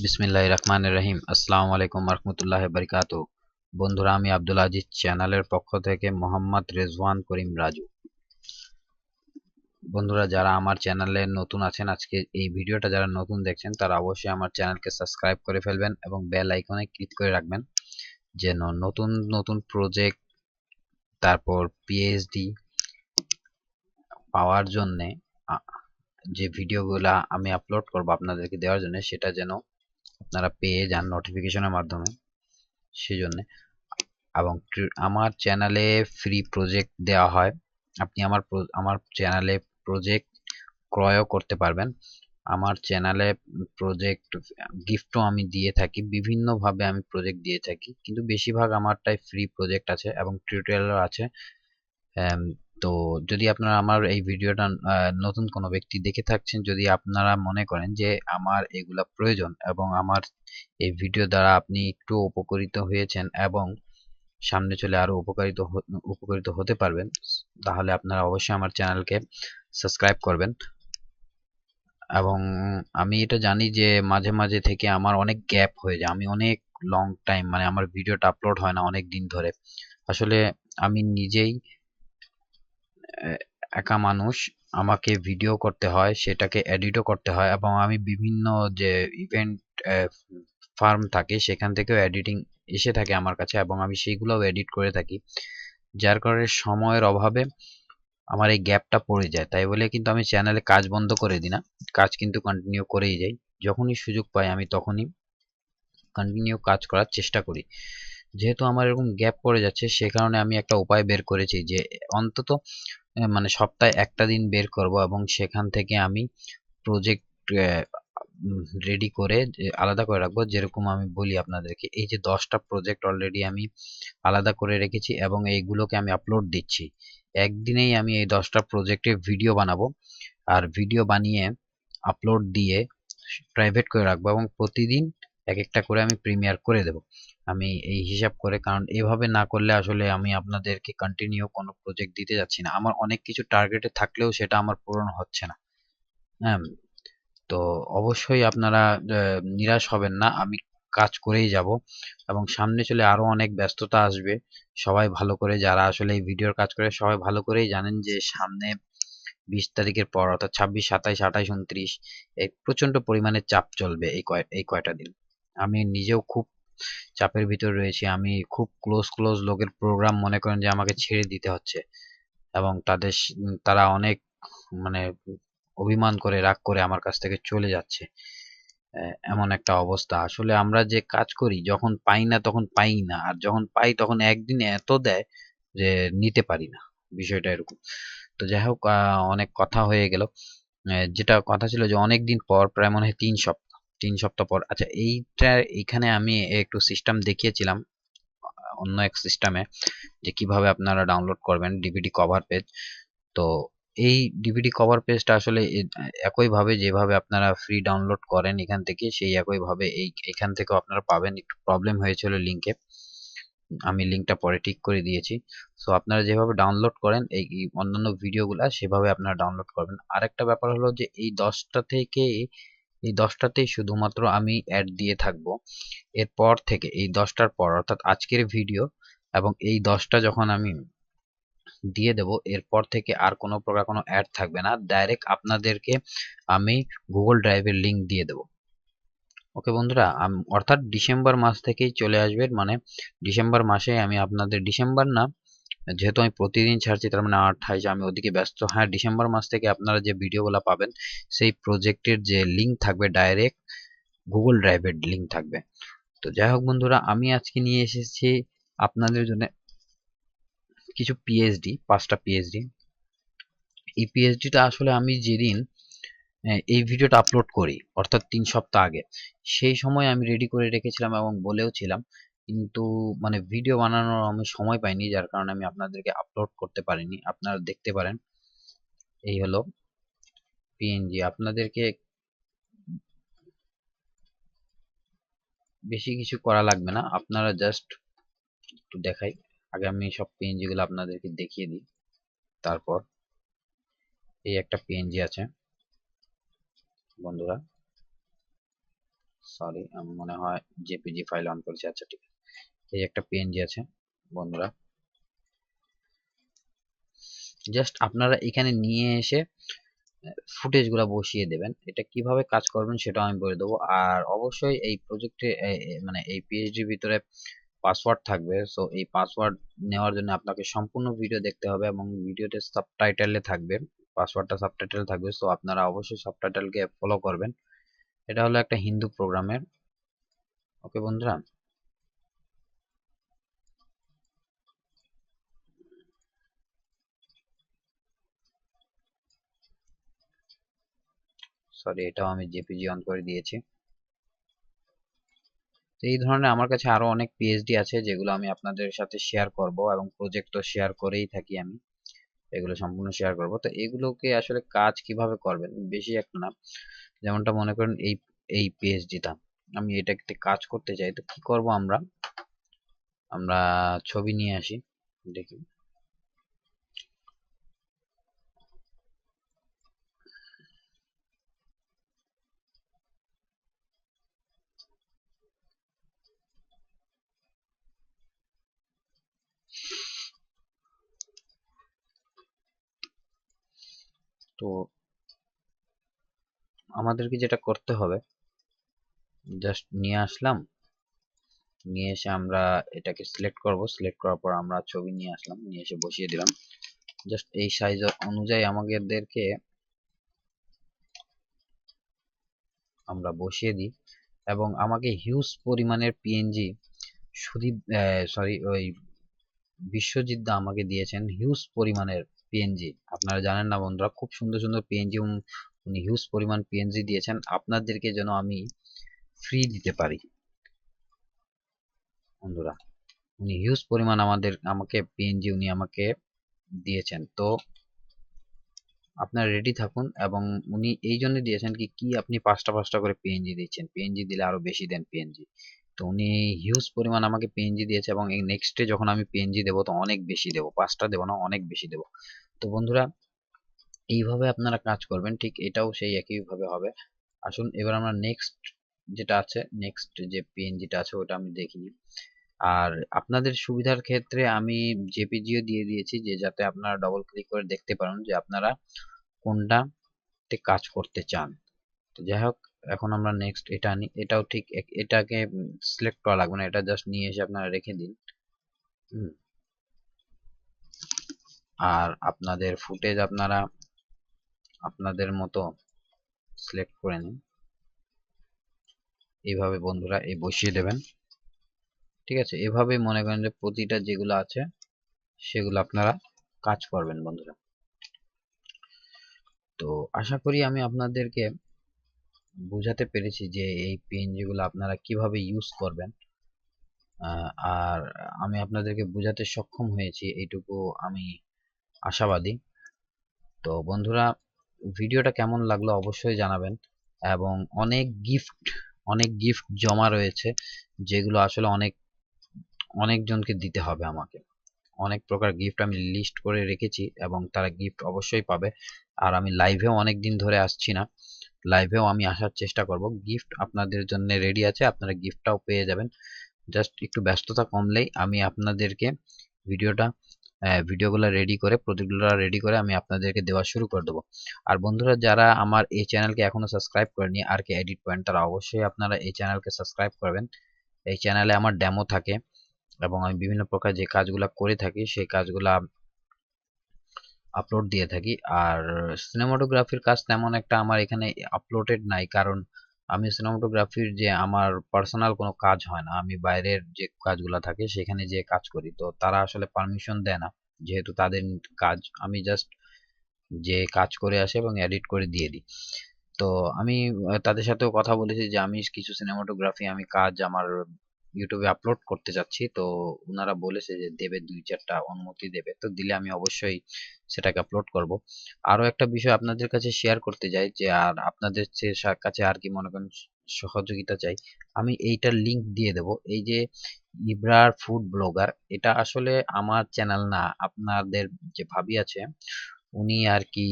বিসমিল্লাহির রহমানির রহিম। আসসালামু আলাইকুম রহমতুল্লাহি বারাকাতুহু। বন্ধুরা, আমি আব্দুল আজিজ চ্যানেলের পক্ষ থেকে মোহাম্মদ রেজওয়ান করিম রাজু। বন্ধুরা, যারা আমার চ্যানেলে নতুন আছেন, আজকে এই ভিডিওটা যারা নতুন দেখছেন তারা অবশ্যই আমার চ্যানেলকে সাবস্ক্রাইব করে ফেলবেন এবং বেল আইকনে ক্লিক করে রাখবেন, যেন নতুন নতুন প্রজেক্ট, তারপর পিএইচডি পাওয়ার জন্যে যে ভিডিওগুলা আমি আপলোড করব আপনাদেরকে দেওয়ার জন্য, সেটা যেন আপনারা পেয়ে যান নোটিফিকেশনের মাধ্যমে। সেজন্য এবং আমার চ্যানেলে ফ্রি প্রজেক্ট দেওয়া হয়। আপনি আমার চ্যানেলে প্রজেক্ট ক্রয়ও করতে পারবেন। আমার চ্যানেলে প্রজেক্ট গিফটও আমি দিয়ে থাকি, বিভিন্নভাবে আমি প্রজেক্ট দিয়ে থাকি, কিন্তু বেশিরভাগ আমারটাই ফ্রি প্রজেক্ট আছে এবং টিউটোরিয়ালও আছে। এম, তো যদি আপনারা আমার এই ভিডিওটা নতুন কোনো ব্যক্তি দেখে থাকছেন, যদি আপনারা মনে করেন যে আমার এগুলা প্রয়োজন এবং আমার এই ভিডিও দ্বারা আপনি একটু উপকৃত হয়েছেন এবং সামনে চলে আরো উপকৃত হতে পারবেন, তাহলে আপনারা অবশ্যই আমার চ্যানেলকে সাবস্ক্রাইব করবেন। এবং আমি এটা জানি যে মাঝে মাঝে থেকে আমার অনেক গ্যাপ হয়ে যায়, আমি অনেক লং টাইম, মানে আমার ভিডিওটা আপলোড হয় না অনেক দিন ধরে। আসলে আমি নিজেই একা মানুষ, আমাকে ভিডিও করতে হয়, সেটাকে এডিটও করতে হয় এবং আমি বিভিন্ন যে ইভেন্ট ফার্ম থাকে সেখান থেকেও এডিটিং এসে থাকে আমার কাছে এবং আমি সেইগুলোও এডিট করে থাকি। যার কারণে সময়ের অভাবে আমার এই গ্যাপটা পড়ে যায়। তাই বলে কিন্তু আমি চ্যানেলে কাজ বন্ধ করে দিই না, কাজ কিন্তু কন্টিনিউ করেই যাই। যখনই সুযোগ পাই আমি তখনই কন্টিনিউ কাজ করার চেষ্টা করি। যেহেতু আমার এরকম গ্যাপ পড়ে যাচ্ছে, সে কারণে আমি একটা উপায় বের করেছি যে অন্তত মানে সপ্তাহে একটা দিন বের করব এবং সেখান থেকে আমি প্রজেক্ট রেডি করে আলাদা করে রাখবো। যেরকম আমি বলি আপনাদেরকে, এই যে 10টা প্রজেক্ট অলরেডি আমি আলাদা করে রেখেছি এবং এইগুলোকে আমি আপলোড দিচ্ছি। একদিনেই আমি এই 10টা প্রজেক্টের ভিডিও বানাবো, আর ভিডিও বানিয়ে আপলোড দিয়ে প্রাইভেট করে রাখবো এবং প্রতিদিন এক একটা করে আমি প্রিমিয়ার করে দেব। আমি এই হিসাব করে, কারণ এভাবে না করলে আসলে আমি আপনাদেরকে কন্টিনিউ কোনো প্রজেক্ট দিতে যাচ্ছি না। আমার অনেক কিছু টার্গেটে থাকলেও সেটা আমার পূরণ হচ্ছে না। হ্যাঁ, তো অবশ্যই আপনারা নিরাশ হবেন না, আমি কাজ করেই যাব এবং সামনে চলে আরো অনেক ব্যস্ততা আসবে। সবাই ভালো করে, যারা আসলে এই ভিডিওর কাজ করে সবাই ভালো করেই জানেন যে সামনে 20 তারিখের পর অর্থাৎ 26, 27, 28, 29 এই প্রচন্ড পরিমাণে চাপ চলবে এই কয়টা দিন। আমি নিজেও খুব চাপের ভিতর রয়েছি। আমি খুব ক্লোজ লোকের প্রোগ্রাম মনে করেন যে আমাকে ছেড়ে দিতে হচ্ছে এবং তারা অনেক, মানে অভিমান করে, রাগ করে আমার কাছ থেকে চলে যাচ্ছে। এমন একটা অবস্থা। আসলে আমরা যে কাজ করি, যখন পাই না তখন পাই না, আর যখন পাই তখন একদিনে এত দেয় যে নিতে পারি না। বিষয়টা এরকম। তো যাই হোক, অনেক কথা হয়ে গেল। যেটা কথা ছিল যে অনেক দিন পর, প্রায় মনে হয় 3 সপ্তাহ, 3 সপ্তাহ পর, আচ্ছা এইখানে আমি একটু সিস্টেম দেখিয়েছিলাম অন্য এক সিস্টেমে, যে কিভাবে আপনারা ডাউনলোড করবেন ডিভিডি কভার পেজ। তো এই ডিভিডি কভার পেজটা আসলে একইভাবে যেভাবে আপনারা ফ্রি ডাউনলোড করেন এখান থেকে, সেই একইভাবে এখান থেকেও আপনারা পাবেন। একটু প্রবলেম হয়েছিল লিঙ্কে, আমি লিঙ্কটা পরে ঠিক করে দিয়েছি। সো আপনারা যেভাবে ডাউনলোড করেন এই অন্যান্য ভিডিওগুলা, সেভাবে আপনারা ডাউনলোড করবেন। আরেকটা ব্যাপার হলো যে এই দশটাতেই শুধুমাত্র আমি অ্যাড দিয়ে থাকবো। এরপর থেকে এই 10টার পর, অর্থাৎ আজকের ভিডিও এবং এই 10টা যখন আমি দিয়ে দেব, এরপর থেকে আর কোনো প্রকার কোনো অ্যাড থাকবে না। ডাইরেক্ট আপনাদেরকে আমি গুগল ড্রাইভের লিংক দিয়ে দেব। ওকে বন্ধুরা, অর্থাৎ ডিসেম্বর মাস থেকেই চলে আসবে, মানে ডিসেম্বর মাসে আমি আপনাদের, ডিসেম্বর না, যেহেতু আমি প্রতিদিন ছাড়ছি তার মানে 28, আমি ওদিকে ব্যস্ত। হ্যাঁ, ডিসেম্বর মাস থেকে আপনারা যে ভিডিওগুলো পাবেন সেই প্রজেক্টের যে লিংক থাকবে, ডাইরেক্ট গুগল ড্রাইভের লিংক থাকবে। তো যাই হোক বন্ধুরা, আমি আজকে নিয়ে এসেছি আপনাদের জন্য কিছু পিএইচডি, 5টা পিএইচডি। এই পিএইচডিটা আসলে আমি যেদিন এই ভিডিওটা আপলোড করি, অর্থাৎ 3 সপ্তাহ আগে, সেই সময় আমি রেডি করে রেখেছিলাম এবং বলেও ছিলাম, কিন্তু মানে ভিডিও বানানোর আমি সময় পাইনি, যার কারণে আমি আপনাদেরকে আপলোড করতে পারিনি। আপনারা দেখতে পারেন, এই হলো পিএনজি। আপনাদেরকে বেশি কিছু করা লাগবে না, আপনারা জাস্ট একটু দেখাই। আগে আমি সব পিএনজি গুলো আপনাদেরকে দেখিয়ে দিই। তারপর এই একটা পিএনজি আছে বন্ধুরা, সরি, আমি মনে হয় জেপিজি ফাইল অন করেছি। আচ্ছা ঠিক আছে, এই একটা পিএনজি আছে বন্ধুরা। জাস্ট আপনারা এখানে নিয়ে এসে ফুটেজ গুলা বসিয়ে দেবেন। এটা কিভাবে কাজ করবেন সেটাও আমি বলে দেবো। আর অবশ্যই এই প্রজেক্টে মানে এই পিএইচডির ভিতরে পাসওয়ার্ড থাকবে। সো এই পাসওয়ার্ড নেওয়ার জন্য আপনাকে সম্পূর্ণ ভিডিও দেখতে হবে এবং ভিডিওতে সাবটাইটেলে থাকবে, পাসওয়ার্ডটা সাবটাইটেল থাকবে। সো আপনারা অবশ্যই সাবটাইটেলকে ফলো করবেন। এটা হলো একটা হিন্দু প্রোগ্রামের। ওকে বন্ধুরা, সরি এটাও আমি জেপিজি অন করে দিয়েছি। তো এই ধরনের আমার কাছে আরো অনেক পিএইচডি আছে যেগুলো আমি আপনাদের সাথে শেয়ার করব, এবং প্রজেক্ট তো শেয়ার করেই থাকি আমি, এগুলো সম্পূর্ণ শেয়ার করব। তো এগুলোকে আসলে কাজ কিভাবে করবেন, বেশি একটা না। যেমনটা মনে করেন এই এই পিএইচডিটা আমি এটাকে কাজ করতে চাই, তো কি করব আমরা আমরা ছবি নিয়ে আসি, দেখি। তো আমাদেরকে যেটা করতে হবে, জাস্ট নিয়ে আসলাম, নিয়ে এসে আমরা এটাকে সিলেক্ট করব। সিলেক্ট করার পর আমরা ছবি নিয়ে আসলাম, নিয়ে এসে বসিয়ে দিলাম। জাস্ট এই সাইজ অনুযায়ী আমাদেরকে আমরা বসিয়ে দিই, এবং আমাকে হিউজ পরিমাণের পিএনজি সুদীপ, সরি ওই বিশ্বজিৎ দা আমাকে দিয়েছেন হিউজ পরিমাণের পিএনজি। আপনারা জানেন না বন্ধুরা, খুব সুন্দর সুন্দর পিএনজি উনি হিউজ পরিমাণ পিএনজি দিয়েছেন আপনাদেরকে যেন আমি ফ্রি দিতে পারি বন্ধুরা। উনি হিউজ পরিমাণ আমাকে পিএনজি উনি আমাকে দিয়েছেন। তো আপনারা রেডি থাকুন, এবং উনি এই জন্য দিয়েছেন কি আপনি পাঁচটা পাঁচটা করে পিএনজি দিচ্ছেন, পিএনজি দিলে আরো বেশি দেন পিএনজি। তো উনি হিউজ পরিমাণ আমাকে পিএনজি দিয়েছে, এবং এই নেক্সটে যখন আমি পিএনজি দেবো তো অনেক বেশি দেবো, পাঁচটা দেবো না, অনেক বেশি দেবো। তো বন্ধুরা এইভাবে আপনারা কাজ করবেন, ঠিক এটাও সেই একই ভাবে হবে। আসুন এবার আমরা নেক্সট যেটা আছে, নেক্সট যে পিএনজিটা আছে ওটা আমি দেখিনি। আর আপনাদের সুবিধার ক্ষেত্রে আমি জেপিজিও দিয়ে দিয়েছি, যে যাতে আপনারা ডবল ক্লিক করে দেখতে পারেন যে আপনারা কোনটাতে কাজ করতে চান। তো যাই হোক, এখন আমরা নেক্সট এটা আনি। এটাও ঠিক এটাকে সিলেক্ট করা লাগবে না, এটা জাস্ট নিয়ে এসে আপনারা রেখে দিন। আর আপনাদের ফুটেজ আপনারা আপনাদের মতো সিলেক্ট করে নিন, এইভাবে বন্ধুরা এই বসিয়ে দেবেন। ঠিক আছে, এভাবে মনে করেন যে প্রতিটা যেগুলো আছে সেগুলো আপনারা কাজ করবেন বন্ধুরা। তো আশা করি আমি আপনাদেরকে বুঝাতে পেরেছি যে এই পিএনজি গুলো আপনারা কিভাবে ইউজ করবেন। আর আমি আপনাদেরকে বুঝাতে সক্ষম হয়েছি, এইটুকু আমি আশাবাদী। তো বন্ধুরা ভিডিওটা কেমন লাগলো অবশ্যই জানাবেন, এবং অনেক গিফট জমা রয়েছে যেগুলো আসলে অনেকজনকে দিতে হবে আমাকে। অনেক প্রকার গিফট আমি লিস্ট করে রেখেছি, এবং তারা গিফট অবশ্যই পাবে। আর আমি লাইভেও অনেক দিন ধরে আসছি না, লাইভেও আমি আসার চেষ্টা করব। গিফট আপনাদের জন্য রেডি আছে, আপনারা গিফটটাও পেয়ে যাবেন। জাস্ট একটু ব্যস্ততা কমলেই আমি আপনাদেরকে ভিডিওটা ভিডিওগুলো রেডি করে, প্রজেক্টগুলো রেডি করে আমি আপনাদেরকে দেওয়া শুরু করে দেবো। আর বন্ধুরা যারা আমার এই চ্যানেলকে এখনো সাবস্ক্রাইব করেনি, আর কে এডিট পয়েন্ট, তারা অবশ্যই আপনারা এই চ্যানেলকে সাবস্ক্রাইব করবেন। এই চ্যানেলে আমার ডেমো থাকে, এবং আমি বিভিন্ন প্রকার যে কাজগুলা করে থাকি সেই কাজগুলা আপলোড দিয়ে থাকি। আর সিনেমাটোগ্রাফির কাজ তেমন একটা আমার এখানে আপলোডেড নাই, কারণ আমি সিনেমাটোগ্রাফির যে আমার পার্সোনাল কোনো কাজ হয় না, আমি বাইরের যে কাজগুলা থাকে সেখানে যে কাজ করি, তো তারা আসলে পারমিশন দেয় না, যেহেতু তাদের কাজ। আমি জাস্ট যে কাজ করে আসে এবং এডিট করে দিয়ে দিই। তো আমি তাদের সাথেও কথা বলেছি যে আমি কিছু সিনেমাটোগ্রাফি আমি কাজ আমার ইউটিউবে আপলোড করতে যাচ্ছি। তো ওনারা বলেছে যে দেবে, দুই চারটা অনুমতি দেবে, তো দিলে আমি অবশ্যই সেটাকে আপলোড করব। আরো একটা বিষয় আপনাদের কাছে শেয়ার করতে চাই, যে আর আপনাদের কাছে আর কি মনে করেন সহযোগিতা চাই, আমি এইটার লিংক দিয়ে দেব। এই যে ইব্রার ফুড ব্লগার, এটা আসলে আমার চ্যানেল না, আপনাদের যে ভাবি আছে উনি আর কি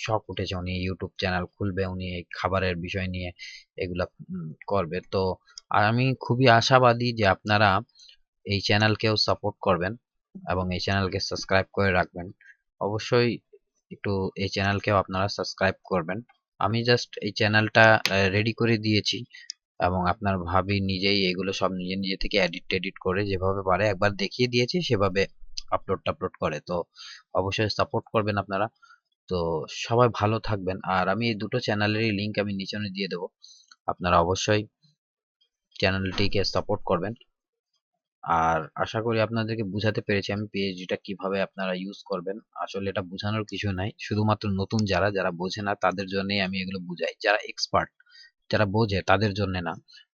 শখ উঠেছে, উনি ইউটিউব চ্যানেল খুলবে, উনি এই খাবারের বিষয় নিয়ে এগুলা করবে। তো আমি খুবই আশাবাদী যে আপনারা এই চ্যানেলকেও সাপোর্ট করবেন এবং এই চ্যানেলকে সাবস্ক্রাইব করে রাখবেন। অবশ্যই একটু এই চ্যানেলকেও আপনারা সাবস্ক্রাইব করবেন। আমি জাস্ট এই চ্যানেলটা রেডি করে দিয়েছি এবং আপনার ভাবি নিজেই এগুলো সব নিজে নিজে থেকে এডিট টেডিট করে যেভাবে পারে একবার দেখিয়ে দিয়েছি সেভাবে আপলোড টাপলোড করে। তো অবশ্যই সাপোর্ট করবেন আপনারা। তো সবাই ভালো থাকবেন। আর আমি এই দুটো চ্যানেলেরই লিংক আমি নিচে দিয়ে দেবো, আপনারা অবশ্যই চ্যানেলটিকে সাপোর্ট করবেন। আর আশা করি আপনাদেরকে বুঝাতে পেরেছি আমি পিএইচডিটা কিভাবে আপনারা ইউজ করবেন। আসলে এটা বোঝানোর কিছু নাই, শুধুমাত্র নতুন যারা যারা বোঝে না তাদের জন্যই আমি এগুলো বুঝাই। যারা এক্সপার্ট, যারা বোঝে তাদের জন্য না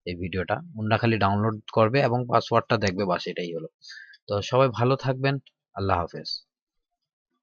এই ভিডিওটা। ওনারা খালি ডাউনলোড করবে এবং পাসওয়ার্ডটা দেখবে, বাস এটাই হলো। তো সবাই ভালো থাকবেন। আল্লাহ হাফেজ।